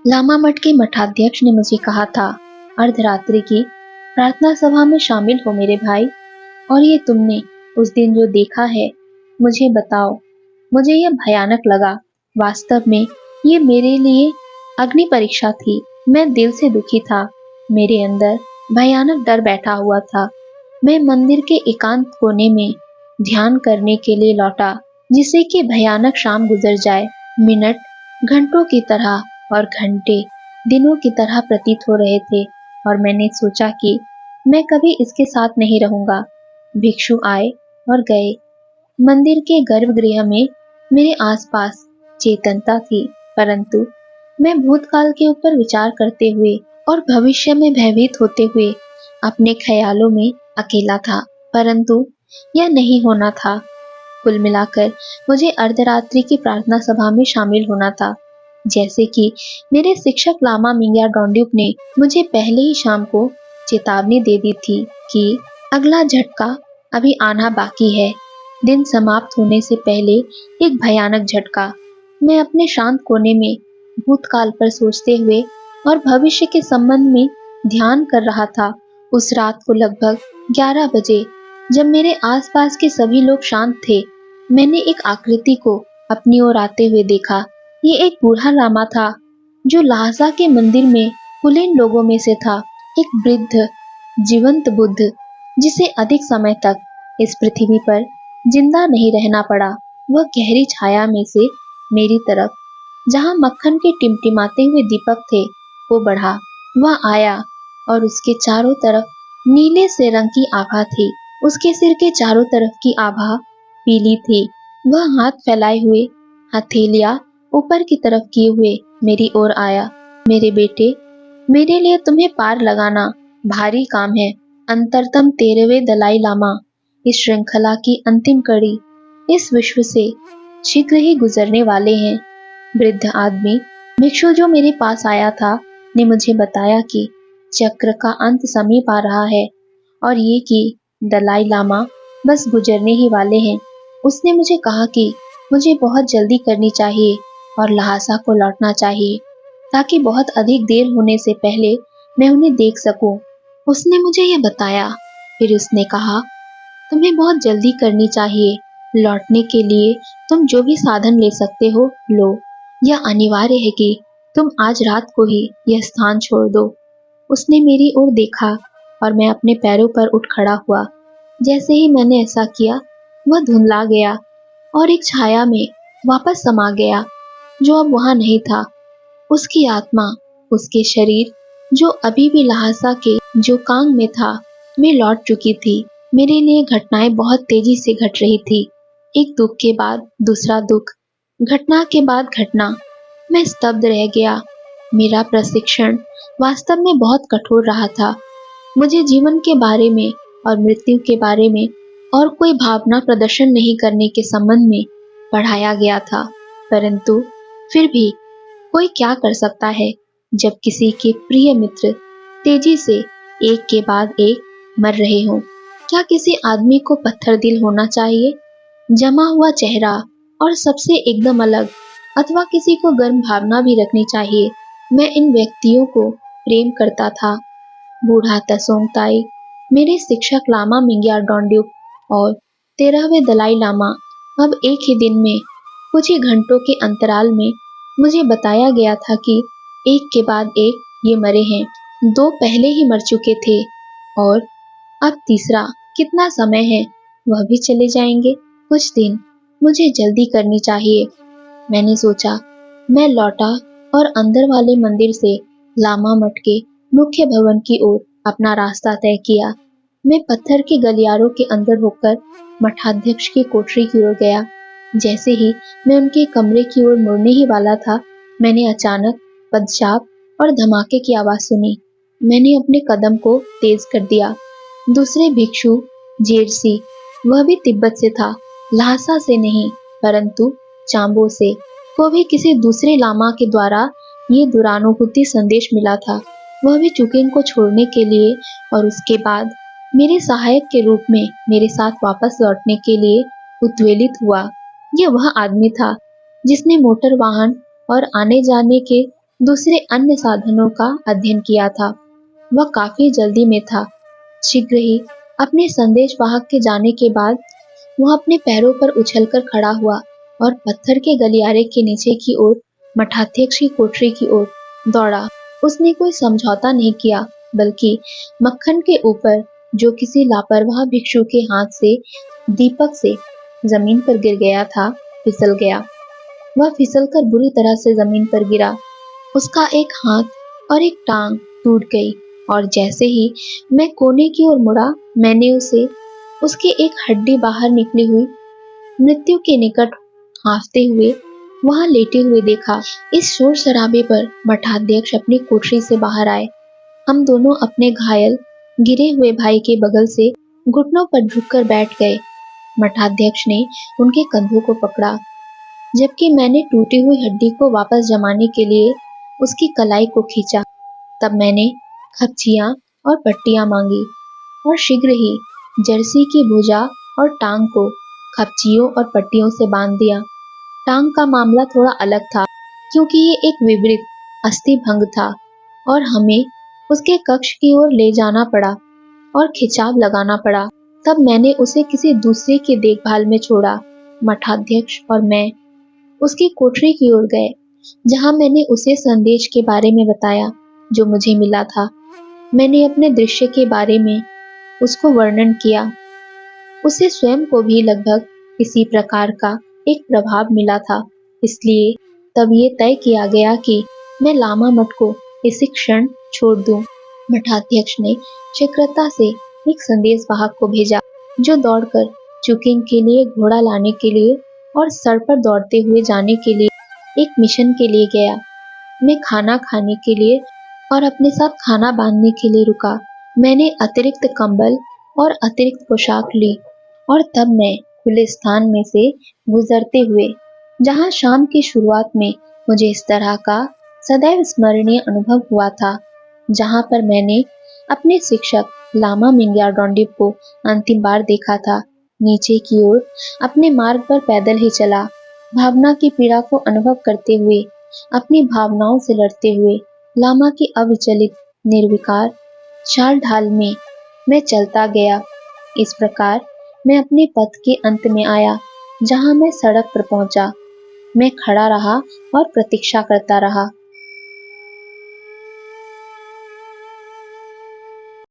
लामा मठ के मठाध्यक्ष ने मुझे कहा था, अर्धरात्रि की प्रार्थना सभा में शामिल हो मेरे भाई। और ये तुमने उस दिन जो देखा है, मुझे बताओ। मुझे यह भयानक लगा। वास्तव में ये मेरे लिए अग्नि परीक्षा थी। मैं दिल से दुखी था। मेरे अंदर भयानक डर बैठा हुआ था। मैं मंदिर के एकांत कोने में ध्यान करने के लिए लौटा, जिससे कि भयानक शाम गुजर जाए। मिनट घंटों की तरह और घंटे दिनों की तरह प्रतीत हो रहे थे, और मैंने सोचा कि मैं कभी इसके साथ नहीं रहूंगा। भिक्षु आए और गए। मंदिर के गर्भगृह में मेरे आसपास चेतनता थी, परंतु मैं भूतकाल के ऊपर विचार करते हुए और भविष्य में भयभीत होते हुए अपने ख्यालों में अकेला था। परंतु यह नहीं होना था। कुल मिलाकर मुझे अर्धरात्रि की प्रार्थना सभा में शामिल होना था, जैसे कि मेरे शिक्षक लामा मिंग्या डोंड्युक ने मुझे पहले ही शाम को चेतावनी दे दी थी कि अगला झटका अभी आना बाकी है। दिन समाप्त होने से पहले एक भयानक झटका। मैं अपने शांत कोने में भूतकाल पर सोचते हुए और भविष्य के संबंध में ध्यान कर रहा था। उस रात को लगभग 11 बजे, जब मेरे आसपास के सभी लोग शांत थे, मैंने एक आकृति को अपनी ओर आते हुए देखा। ये एक बूढ़ा लामा था, जो लाहसा के मंदिर में कुलीन लोगों में से था। एक वृद्ध जीवंत बुद्ध, जिसे अधिक समय तक इस पृथ्वी पर जिंदा नहीं रहना पड़ा। वह गहरी छाया में से मेरी तरफ, जहां मक्खन के टिमटिमाते हुए दीपक थे, वो बढ़ा। वह आया और उसके चारों तरफ नीले से रंग की आभा थी। उसके सिर के चारों तरफ की आभा पीली थी। वह हाथ फैलाए हुए, हथेलियां ऊपर की तरफ किए हुए मेरी ओर आया। मेरे बेटे, मेरे लिए तुम्हें पार लगाना भारी काम है। अंतरतम 13वें दलाई लामा इस श्रृंखला की अंतिम कड़ी इस विश्व से शीघ्र ही गुजरने वाले हैं। वृद्ध आदमी भिक्षु जो मेरे पास आया था ने मुझे बताया कि चक्र का अंत समीप आ रहा है, और ये कि दलाई लामा बस गुजरने ही वाले हैं। उसने मुझे कहा कि मुझे बहुत जल्दी करनी चाहिए और लहासा को लौटना चाहिए, ताकि बहुत अधिक देर होने से पहले मैं उन्हें देख सकूं। उसने मुझे यह बताया। फिर उसने कहा, तुम्हें बहुत जल्दी करनी चाहिए। लौटने के लिए तुम जो भी साधन ले सकते हो लो। यह अनिवार्य है कि तुम आज रात को ही यह स्थान छोड़ दो। उसने मेरी ओर देखा और मैं अपने पैरों पर उठ खड़ा हुआ। जैसे ही मैंने ऐसा किया, वह धुंधला गया और एक छाया में वापस समा गया, जो अब वहां नहीं था। उसकी आत्मा, उसके शरीर, जो अभी भी लहासा के जो कांग में था, में लौट चुकी थी। मेरे लिए घटनाएं बहुत तेजी से घट रही थी। एक दुख के बाद दूसरा दुख, घटना के बाद घटना। मैं स्तब्ध रह गया। मेरा प्रशिक्षण वास्तव में बहुत कठोर रहा था। मुझे जीवन के बारे में और मृत्यु के बारे में और कोई भावना प्रदर्शन नहीं करने के संबंध में पढ़ाया गया था। परंतु फिर भी कोई क्या कर सकता है जब किसी के प्रिय मित्र तेजी से एक के बाद एक मर रहे हों? क्या किसी आदमी को पत्थर दिल होना चाहिए, जमा हुआ चेहरा और सबसे एकदम अलग, अथवा किसी को गर्म भावना भी रखनी चाहिए? मैं इन व्यक्तियों को प्रेम करता था। बूढ़ा तसोंग ताई, मेरे शिक्षक लामा मिंग्या डोंड्युक और 13वें दलाई लामा। अब एक ही दिन में, कुछ ही घंटों के अंतराल में मुझे बताया गया था कि एक के बाद एक ये मरे हैं। 2 पहले ही मर चुके थे, और अब तीसरा। कितना समय है, वह भी चले जाएंगे। कुछ दिन, मुझे जल्दी करनी चाहिए। मैंने सोचा। मैं लौटा और अंदर वाले मंदिर से लामा मठ के मुख्य भवन की ओर अपना रास्ता तय किया। मैं पत्थर के गलियारों के अंदर होकर मठाध्यक्ष की कोठरी की ओर गया। जैसे ही मैं उनके कमरे की ओर मुड़ने ही वाला था, मैंने अचानक पदचाप और धमाके की आवाज सुनी। मैंने अपने कदम को तेज कर दिया। दूसरे भिक्षु जेरसी, वह भी तिब्बत से था, लहासा से नहीं, परंतु चांबो से, को भी किसी दूसरे लामा के द्वारा ये दुरानुभूति संदेश मिला था। वह भी चुकिंग को छोड़ने के लिए और उसके बाद मेरे सहायक के रूप में मेरे साथ वापस लौटने के लिए उद्वेलित हुआ। यह वह आदमी था जिसने मोटर वाहन और आने जाने के दूसरे अन्य साधनों का अध्ययन किया था। वह काफी जल्दी में था। शीघ्र ही अपने संदेश वाहक के जाने के बाद वह अपने पैरों पर उछलकर खड़ा हुआ और पत्थर के गलियारे के नीचे की ओर मठाध्यक्ष की कोठरी की ओर दौड़ा। उसने कोई समझौता नहीं किया, बल्कि मक्खन के ऊपर, जो किसी लापरवाह भिक्षु के हाथ से दीपक से जमीन पर गिर गया था, फिसल गया। वह फिसलकर बुरी तरह से जमीन पर गिरा। उसका एक हाथ और एक टांग टूट गई और जैसे ही मैं कोने की ओर मुड़ा, मैंने उसे उसकी एक हड्डी बाहर निकली हुई मृत्यु के निकट हांफते हुए वहां लेटे हुए देखा। इस शोर शराबे पर मठाध्यक्ष अपनी कोठरी से बाहर आए। हम दोनों अपने घायल गिरे हुए भाई के बगल से घुटनों पर झुककर बैठ गए। मठाध्यक्ष ने उनके कंधों को पकड़ा, जबकि मैंने टूटी हुई हड्डी को वापस जमाने के लिए उसकी कलाई को खींचा। तब मैंने खप्चियां और पट्टियां मांगी और शीघ्र ही जर्सी की भुजा और टांग को खप्चियों और पट्टियों से बांध दिया। टांग का मामला थोड़ा अलग था, क्योंकि ये एक विपरीत अस्थि भंग था और हमें उसके कक्ष की ओर ले जाना पड़ा और खिंचाव लगाना पड़ा। तब मैंने उसे किसी दूसरे की देखभाल में छोड़ा। मठाध्यक्ष और मैं उसकी कोठरी की ओर गए, जहां मैंने उसे संदेश के बारे में बताया जो मुझे मिला था। मैंने अपने दृश्य के बारे में उसको वर्णन किया। उसे स्वयं को भी लगभग इसी प्रकार का एक प्रभाव मिला था। इसलिए तब ये तय किया गया कि मैं लामा मठ को इसी क्षण छोड़ दूं। मठाध्यक्ष ने शीघ्रता से एक संदेश वाहक को भेजा, जो दौड़कर चुकिंग के लिए घोड़ा लाने के लिए और सर पर दौड़ते हुए जाने के लिए एक मिशन के लिए गया। मैं खाना खाने के लिए और अपने साथ खाना बांधने के लिए रुका। मैंने अतिरिक्त कंबल और अतिरिक्त पोशाक ली और तब मैं खुले स्थान में से गुजरते हुए, जहां शाम की शुरुआत में मुझे इस तरह का सदैव स्मरणीय अनुभव हुआ था, जहां पर मैंने अपने शिक्षक लामा मिंग्या डोंडिप को अंतिम बार देखा था, नीचे की ओर अपने मार्ग पर पैदल ही चला, भावना की पीड़ा को अनुभव करते हुए, अपनी भावनाओं से लड़ते हुए, लामा की अविचलित निर्विकार चाल ढाल में मैं चलता गया। इस प्रकार मैं अपने पथ के अंत में आया, जहां मैं सड़क पर पहुंचा। मैं खड़ा रहा और प्रतीक्षा करता रहा।